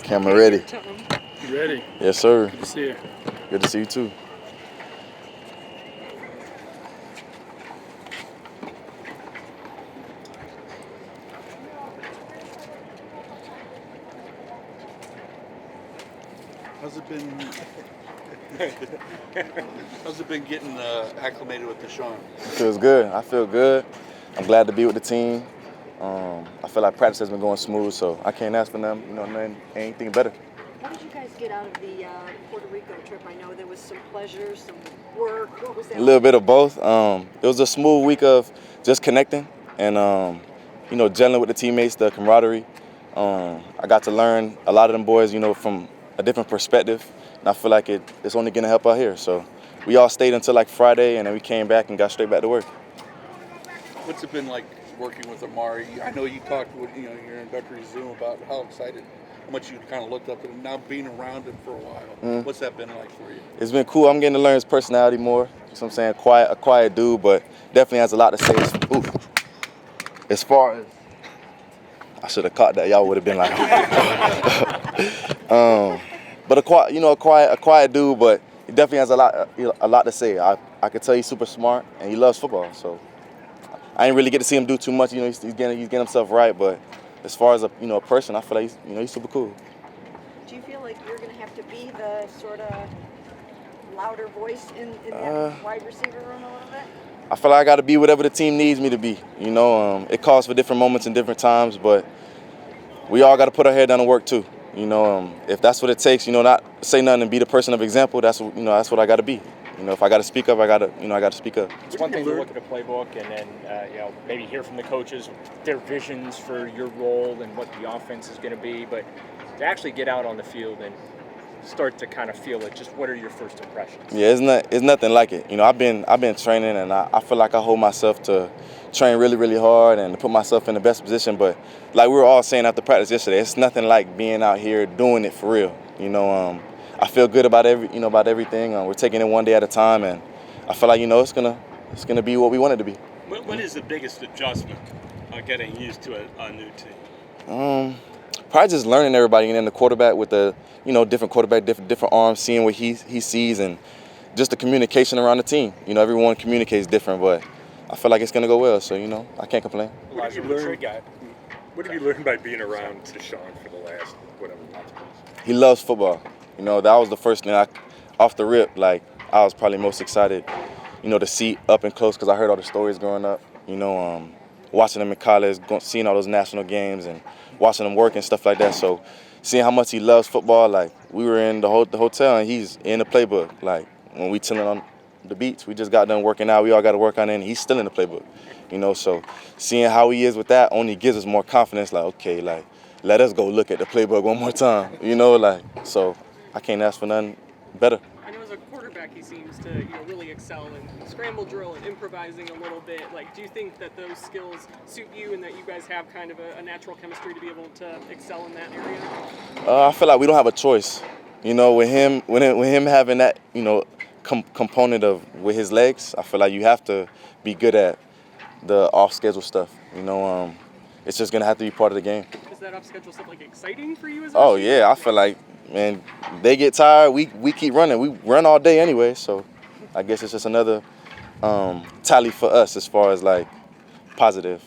Camera ready. You ready? Yes, sir. Good to see you. Good to see you too. How's it been? How's it been getting acclimated with Deshaun? It feels good. I feel good. I'm glad to be with the team. I feel like practice has been going smooth, so I can't ask for anything better. What did you guys get out of the Puerto Rico trip? I know there was some pleasure, some work. What was that? A little bit of both. It was a smooth week of just connecting and gelling with the teammates, the camaraderie. I got to learn a lot of them boys, from a different perspective, and I feel like it's only going to help out here. So we all stayed until like Friday, and then we came back and got straight back to work. What's it been like working with Amari? I know you talked with your introductory Zoom about how much you kind of looked up to him. Now being around him for a while, What's that been like for you? It's been cool. I'm getting to learn his personality more. You know what I'm saying? A quiet dude, but definitely has a lot to say. As far as I should have caught that, y'all would have been like. But a quiet dude, but he definitely has a lot to say. I could tell he's super smart and he loves football. So I didn't really get to see him do too much. He's getting himself right, but as far as a person, I feel like he's super cool. Do you feel like you're going to have to be the sort of louder voice in that wide receiver room a little bit? I feel like I got to be whatever the team needs me to be. It calls for different moments and different times, but we all got to put our head down and work too. If that's what it takes, not say nothing and be the person of example. That's what I got to be. If I got to speak up, I got to speak up. It's one thing to look at a playbook and then maybe hear from the coaches their visions for your role and what the offense is going to be, but to actually get out on the field and start to kind of feel it, just what are your first impressions? Yeah, it's nothing like it. I've been training, and I feel like I hold myself to train really, really hard and to put myself in the best position. But like we were all saying after practice yesterday, it's nothing like being out here doing it for real. I feel good about everything. We're taking it one day at a time, and I feel like it's gonna be what we want it to be. What is the biggest adjustment getting used to a new team? Probably just learning everybody, and then the quarterback with the different quarterback, different arms, seeing what he sees, and just the communication around the team. Everyone communicates different, but I feel like it's gonna go well. So I can't complain. What have you learned by being around Deshaun for the last whatever months? He loves football. That was the first thing off the rip. Like I was probably most excited, to see up and close because I heard all the stories growing up. Watching him in college, seeing all those national games, and watching him work and stuff like that. So seeing how much he loves football, like we were in the hotel and he's in the playbook. Like when we chilling on the beach, we just got done working out. We all got to work on it, and he's still in the playbook. So seeing how he is with that only gives us more confidence. Like okay, like let us go look at the playbook one more time. So I can't ask for nothing better. I know as a quarterback he seems to really excel in scramble drill and improvising a little bit. Like, do you think that those skills suit you and that you guys have kind of a natural chemistry to be able to excel in that area? I feel like we don't have a choice. With him having that component with his legs, I feel like you have to be good at the off-schedule stuff. It's just gonna have to be part of the game. Is that off-schedule stuff exciting for you as a receiver? Yeah, I feel like, man, they get tired, we keep running. We run all day anyway, so I guess it's just another tally for us as far as positive.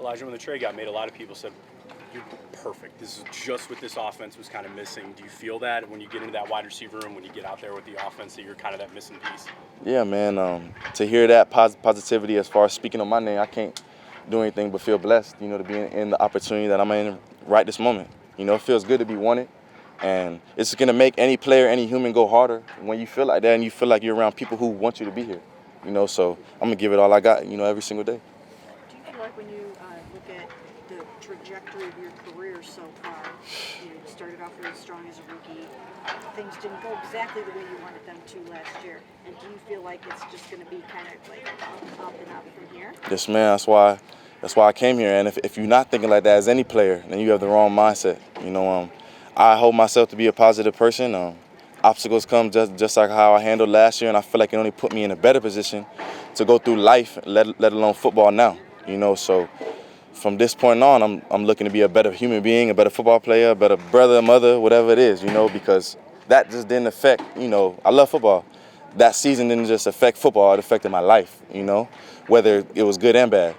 Elijah, when the trade got made, a lot of people said, you're perfect. This is just what this offense was kind of missing. Do you feel that when you get into that wide receiver room, when you get out there with the offense, that you're kind of that missing piece? Yeah, man. To hear that positivity as far as speaking on my name, I can't do anything but feel blessed, to be in the opportunity that I'm in right this moment. It feels good to be wanted. And it's going to make any player, any human go harder when you feel like that and you feel like you're around people who want you to be here. So I'm going to give it all I got, every single day. Do you feel like when you look at the trajectory of your career so far, you started off really strong as a rookie, things didn't go exactly the way you wanted them to last year, and do you feel like it's just going to be kind of up and up from here? Yes, man. That's why I came here. And if you're not thinking like that as any player, then you have the wrong mindset. I hold myself to be a positive person. Obstacles come just like how I handled last year, and I feel like it only put me in a better position to go through life, let alone football now. So from this point on, I'm looking to be a better human being, a better football player, a better brother, mother, whatever it is, because that just didn't affect, I love football. That season didn't just affect football, it affected my life, whether it was good and bad,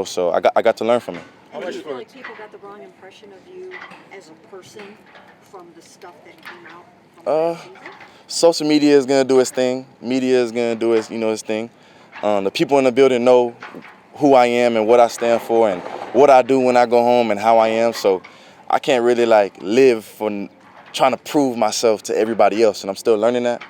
so I got to learn from it. Do you feel like people got the wrong impression of you as a person from the stuff that came out from last season? Social media is gonna do its thing. Media is gonna do its thing. The people in the building know who I am and what I stand for and what I do when I go home and how I am. So I can't really live for trying to prove myself to everybody else, and I'm still learning that.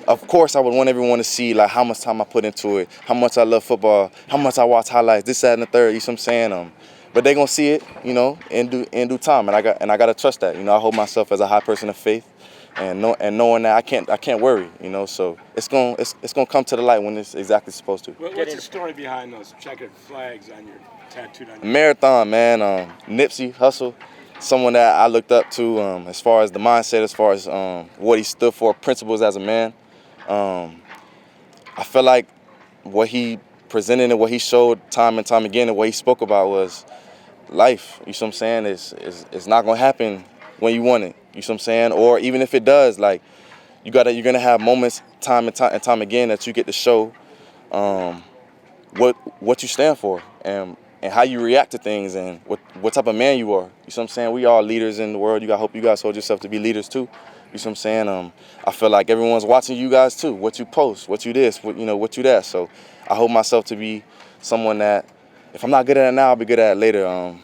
Of course, I would want everyone to see how much time I put into it, how much I love football, how much I watch highlights, this, that, and the third. You see what I'm saying? But they gonna see it, in due time, and I gotta trust that. I hold myself as a high person of faith, and knowing that I can't worry. So it's gonna come to the light when it's exactly supposed to. What's the story behind those checkered flags on your tattooed on your Marathon, man. Nipsey Hussle, someone that I looked up to as far as the mindset, as far as what he stood for, principles as a man. I feel like what he presented and what he showed time and time again and what he spoke about was life. You see what I'm saying? It's not gonna happen when you want it. You see what I'm saying? Or even if it does, you're gonna have moments time and time again that you get to show what you stand for and how you react to things and what type of man you are. You see what I'm saying? We all leaders in the world. I hope you guys hold yourself to be leaders too. You see what I'm saying? I feel like everyone's watching you guys too. What you post, what you this, what you that. So I hold myself to be someone that if I'm not good at it now, I'll be good at it later.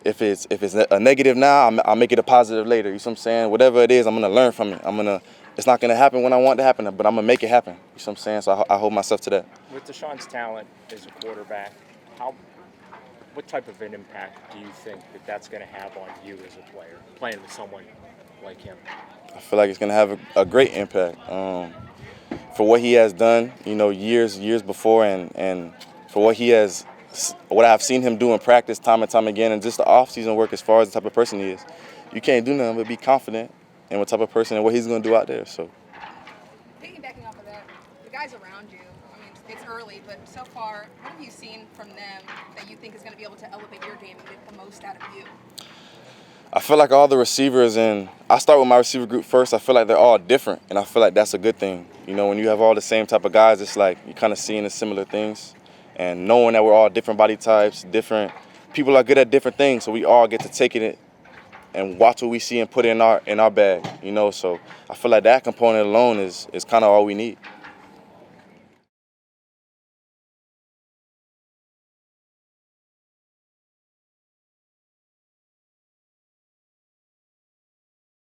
If it's a negative now, I'll make it a positive later. You see what I'm saying? Whatever it is, I'm gonna learn from it. It's not gonna happen when I want it to happen, but I'm gonna make it happen. You see what I'm saying? So I hold myself to that. With Deshaun's talent as a quarterback, what type of an impact do you think that's going to have on you as a player, playing with someone like him? I feel like it's going to have a great impact for what he has done, years before, and for what I've seen him do in practice time and time again, and just the off-season work as far as the type of person he is. You can't do nothing but be confident in what type of person and what he's going to do out there. So, piggybacking off of that, the guys around you, it's early, but so far, what have you seen from them that you think is going to be able to elevate your game and get the most out of you? I feel like all the receivers, and I start with my receiver group first, I feel like they're all different, and I feel like that's a good thing. When you have all the same type of guys, it's like you're kind of seeing the similar things, and knowing that we're all different body types, different people are good at different things, so we all get to take it and watch what we see and put it in our bag, So I feel like that component alone is kind of all we need.